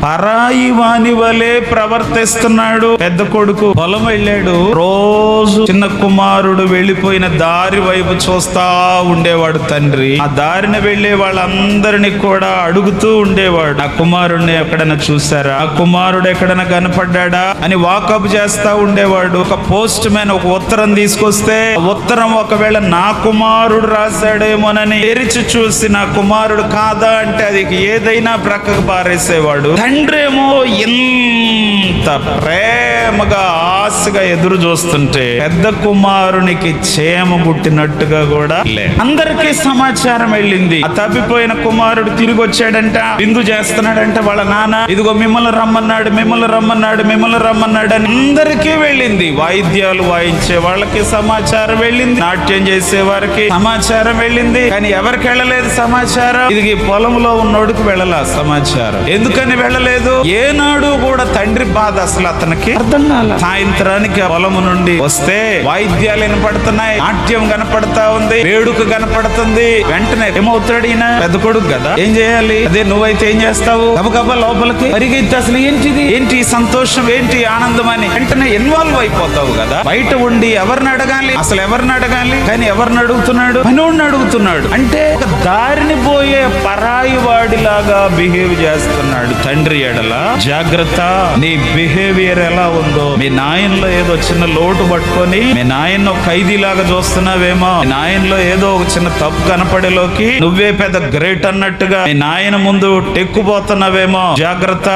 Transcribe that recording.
పరాయి వాని వలె ప్రవర్తిస్తున్నాడు. పెద్ద కొడుకు పొలం వెళ్ళాడు. రోజు చిన్న కుమారుడు వెళ్ళిపోయిన దారి వైపు చూస్తా ఉండేవాడు తండ్రి. ఆ దారిన వెళ్లే వాళ్ళందరినీ కూడా అడుగుతూ ఉండేవాడు, ఆ కుమారుడిని ఎక్కడైనా చూసారా, ఆ కుమారుడు ఎక్కడైనా కనపడ్డా అని వాకప్ చేస్తా ఉండేవాడు. ఒక పోస్ట్ మ్యాన్ ఒక ఉత్తరం తీసుకొస్తే ఉత్తరం ఒకవేళ నా కుమారుడు రాశాడేమోనని తెరిచి చూసి నా కుమారుడు కాదా అంటే అది ఏదైనా ప్రక్కకు పారేసేవాడు. తండ్రేమో ఎంత ప్రేమగా ఆశగా ఎదురు చూస్తుంటే పెద్ద కుమారునికి చేమ పుట్టినట్టుగా కూడా అందరికీ సమాచారం వెళ్ళింది. ఆ తప్పిపోయిన కుమారుడు తిరిగి వచ్చాడంట, విందు చేస్తున్నాడంట వాళ్ళ నాన్న. ఇదిగో మిమ్మల్ని రమ్మన్నాడు, మిమ్మల్ని రమ్మన్నాడు, మిమ్మల్ని రమ్మన్నాడు అని అందరికీ వెళ్ళింది. వాయిద్యాలు వాయించే వాళ్ళకి సమాచారం వెళ్ళింది, నాట్యం చేసే వారికి సమాచారం వెళ్ళింది. కానీ ఎవరికి వెళ్ళలేదు సమాచారం? ఇది పొలంలో ఉన్నోడికి వెళ్ళలా సమాచారం. ఎందుకని వెళ్ళలేదు? ఏనాడు కూడా తండ్రి బాధ అసలు అతనికి అర్థం కాల. సాయంత్రానికి పొలము నుండి వస్తే వాయిద్యాలు వినపడుతున్నాయి, నాట్యం కనపడతా ఉంది, వేడుక కనపడుతుంది. వెంటనే ఏమవుతాడు ఈయన? పెద్ద కొడుకు కదా, ఏం చేయాలి? అదే నువ్వైతే ఏం చేస్తావు? గబగబా లోపలికి పరిగెత్తి అసలు ఏంటిది, ఏంటి సంతోషం, ఏంటి ఆనందం అని వెంటనే ఇన్వాల్వ్ అయిపోతావు కదా. బయట ఉండి ఎవరిని అడగాలి, అసలు ఎవరిని అడగాలి? కానీ ఎవరిని అడుగుతున్నాడు? పనోడిని అడుగుతున్నాడు. అంటే ఒక దారిని పోయే పరాయి వాడిలాగా బిహేవ్ చేస్తున్నాడు తండ్రి ఎడల. జాగ్రత్త, నీ బిహేవియర్ ఎలా ఉందో. మీ నాయనలో ఏదో చిన్న లోటు పట్టుకొని మీ నాయన ఖైదీలాగా చూస్తున్నావేమో, మీ నాయనలో ఏదో ఒక చిన్న తప్పు కనపడేలోకి నువ్వే పెద్ద గ్రేట్ అన్నట్టుగా మీ నాయన ముందు టెక్కుపోతున్నావేమో. జాగ్రత్త.